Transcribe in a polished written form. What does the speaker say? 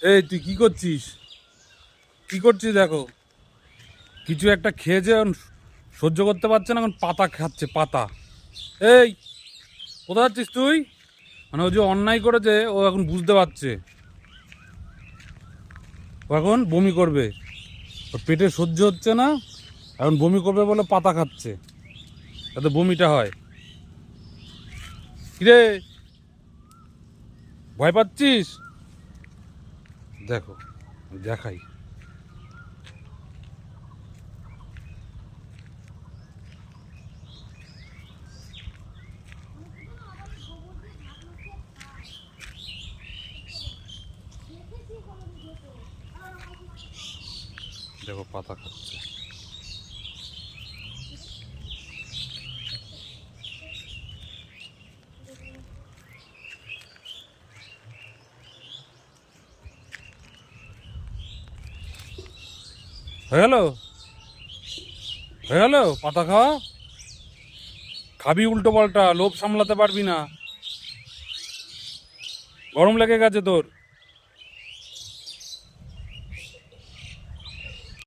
এই তুই কি করছিস? কি করছিস দেখো, কিছু একটা খেয়েছে এখন, সহ্য করতে পারছে না, এখন পাতা খাচ্ছে পাতা। এই কোথায় যাচ্ছিস তুই? মানে ও যে অন্যায় করেছে ও এখন বুঝতে পারছে, ও এখন বমি করবে, ওর পেটে সহ্য হচ্ছে না, এখন বমি করবে বলে পাতা খাচ্ছে, যাতে বমিটা হয়। কিরে, ভয় পাচ্ছিস? দেখো, দেখাই। দেখো পাতা খাচ্ছে। হয়ে গেল, হয়ে গেল পাতা খাওয়া। খাবি উল্টো পাল্টা, লোভ সামলাতে পারবি না, গরম লেগে গেছে তোর।